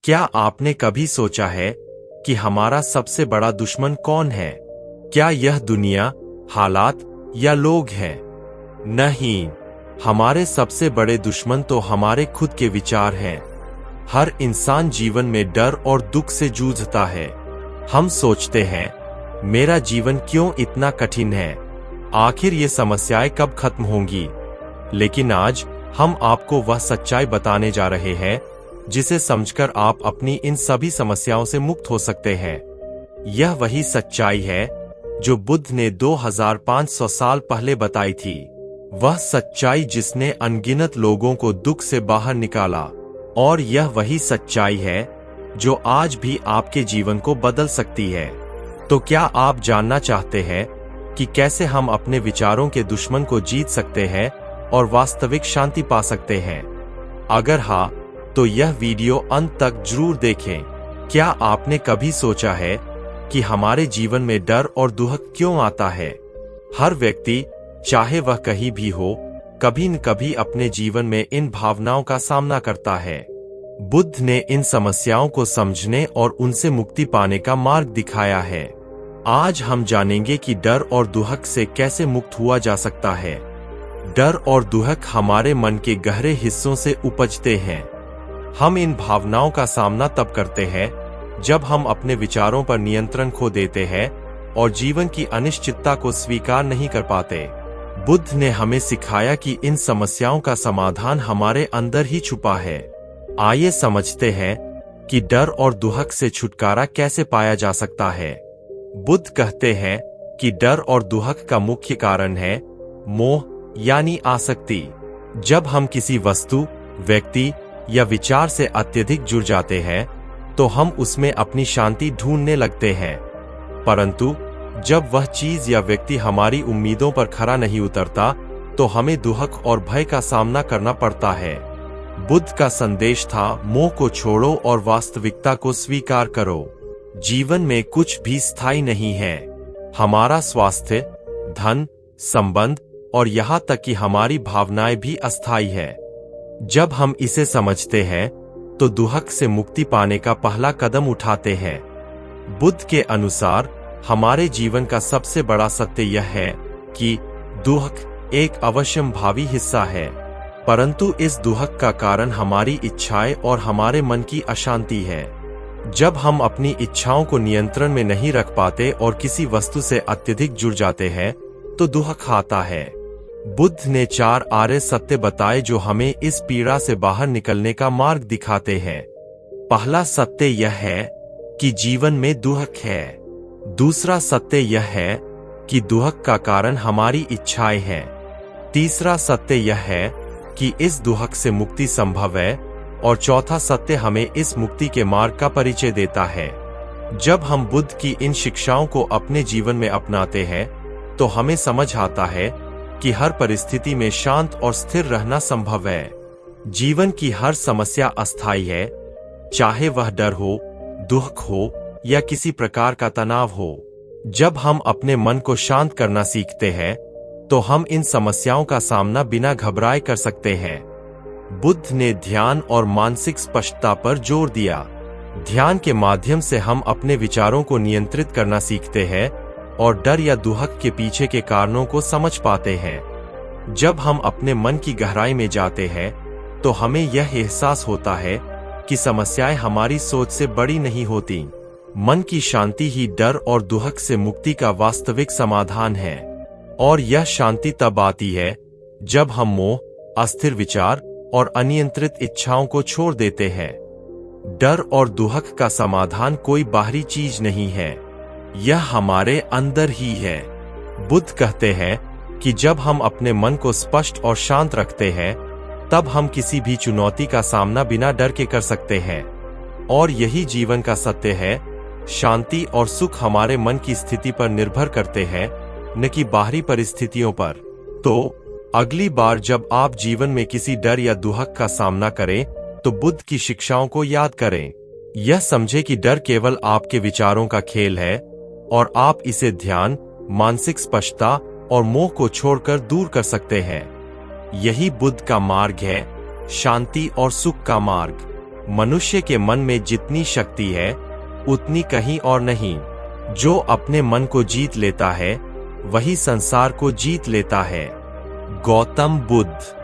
क्या आपने कभी सोचा है कि हमारा सबसे बड़ा दुश्मन कौन है? क्या यह दुनिया, हालात या लोग हैं? नहीं, हमारे सबसे बड़े दुश्मन तो हमारे खुद के विचार हैं। हर इंसान जीवन में डर और दुख से जूझता है। हम सोचते हैं, मेरा जीवन क्यों इतना कठिन है? आखिर ये समस्याएं कब खत्म होंगी? लेकिन आज हम आपको वह सच्चाई बताने जा रहे हैं जिसे समझकर आप अपनी इन सभी समस्याओं से मुक्त हो सकते हैं। यह वही सच्चाई है जो बुद्ध ने 2500 साल पहले बताई थी। वह सच्चाई जिसने अनगिनत लोगों को दुख से बाहर निकाला। और यह वही सच्चाई है जो आज भी आपके जीवन को बदल सकती है। तो क्या आप जानना चाहते हैं कि कैसे हम अपने विचारों के दुश्मन को जीत सकते हैं और वास्तविक शांति पा सकते हैं? अगर हाँ, तो यह वीडियो अंत तक जरूर देखें। क्या आपने कभी सोचा है कि हमारे जीवन में डर और दुख क्यों आता है? हर व्यक्ति, चाहे वह कहीं भी हो, कभी न कभी अपने जीवन में इन भावनाओं का सामना करता है। बुद्ध ने इन समस्याओं को समझने और उनसे मुक्ति पाने का मार्ग दिखाया है। आज हम जानेंगे कि डर और दुख से कैसे मुक्त हुआ जा सकता है। डर और दुख हमारे मन के गहरे हिस्सों से उपजते हैं। हम इन भावनाओं का सामना तब करते हैं जब हम अपने विचारों पर नियंत्रण खो देते हैं और जीवन की अनिश्चितता को स्वीकार नहीं कर पाते। बुद्ध ने हमें सिखाया कि इन समस्याओं का समाधान हमारे अंदर ही छुपा है। आइए समझते हैं कि डर और दुख से छुटकारा कैसे पाया जा सकता है। बुद्ध कहते हैं कि डर और दुख का मुख्य कारण है मोह यानी आसक्ति। जब हम किसी वस्तु, व्यक्ति या विचार से अत्यधिक जुड़ जाते हैं तो हम उसमें अपनी शांति ढूंढने लगते हैं। परंतु जब वह चीज या व्यक्ति हमारी उम्मीदों पर खरा नहीं उतरता तो हमें दुख और भय का सामना करना पड़ता है। बुद्ध का संदेश था, मोह को छोड़ो और वास्तविकता को स्वीकार करो। जीवन में कुछ भी स्थायी नहीं है। हमारा स्वास्थ्य, धन, संबंध और यहाँ तक कि हमारी भावनाएं भी अस्थायी है। जब हम इसे समझते हैं तो दुख से मुक्ति पाने का पहला कदम उठाते हैं। बुद्ध के अनुसार हमारे जीवन का सबसे बड़ा सत्य यह है कि दुख एक अवश्यंभावी हिस्सा है, परंतु इस दुख का कारण हमारी इच्छाएं और हमारे मन की अशांति है। जब हम अपनी इच्छाओं को नियंत्रण में नहीं रख पाते और किसी वस्तु से अत्यधिक जुड़ जाते हैं तो दुख आता है। बुद्ध ने 4 आर्य सत्य बताए जो हमें इस पीड़ा से बाहर निकलने का मार्ग दिखाते हैं। पहला सत्य यह है कि जीवन में दुख है। दूसरा सत्य यह है कि दुख का कारण हमारी इच्छाएं हैं। तीसरा सत्य यह है कि इस दुख से मुक्ति संभव है। और चौथा सत्य हमें इस मुक्ति के मार्ग का परिचय देता है। जब हम बुद्ध की इन शिक्षाओं को अपने जीवन में अपनाते हैं तो हमें समझ आता है कि हर परिस्थिति में शांत और स्थिर रहना संभव है। जीवन की हर समस्या अस्थायी है, चाहे वह डर हो, दुख हो या किसी प्रकार का तनाव हो। जब हम अपने मन को शांत करना सीखते हैं तो हम इन समस्याओं का सामना बिना घबराए कर सकते हैं। बुद्ध ने ध्यान और मानसिक स्पष्टता पर जोर दिया। ध्यान के माध्यम से हम अपने विचारों को नियंत्रित करना सीखते हैं और डर या दुख के पीछे के कारणों को समझ पाते हैं। जब हम अपने मन की गहराई में जाते हैं तो हमें यह एहसास होता है कि समस्याएं हमारी सोच से बड़ी नहीं होती। मन की शांति ही डर और दुख से मुक्ति का वास्तविक समाधान है। और यह शांति तब आती है जब हम मोह, अस्थिर विचार और अनियंत्रित इच्छाओं को छोड़ देते हैं। डर और दुख का समाधान कोई बाहरी चीज नहीं है, यह हमारे अंदर ही है। बुद्ध कहते हैं कि जब हम अपने मन को स्पष्ट और शांत रखते हैं तब हम किसी भी चुनौती का सामना बिना डर के कर सकते हैं। और यही जीवन का सत्य है। शांति और सुख हमारे मन की स्थिति पर निर्भर करते हैं, न कि बाहरी परिस्थितियों पर। तो अगली बार जब आप जीवन में किसी डर या दुख का सामना करें तो बुद्ध की शिक्षाओं को याद करें। यह समझे कि डर केवल आपके विचारों का खेल है और आप इसे ध्यान, मानसिक स्पष्टता और मोह को छोड़कर दूर कर सकते हैं। यही बुद्ध का मार्ग है, शांति और सुख का मार्ग। मनुष्य के मन में जितनी शक्ति है उतनी कहीं और नहीं। जो अपने मन को जीत लेता है वही संसार को जीत लेता है। गौतम बुद्ध।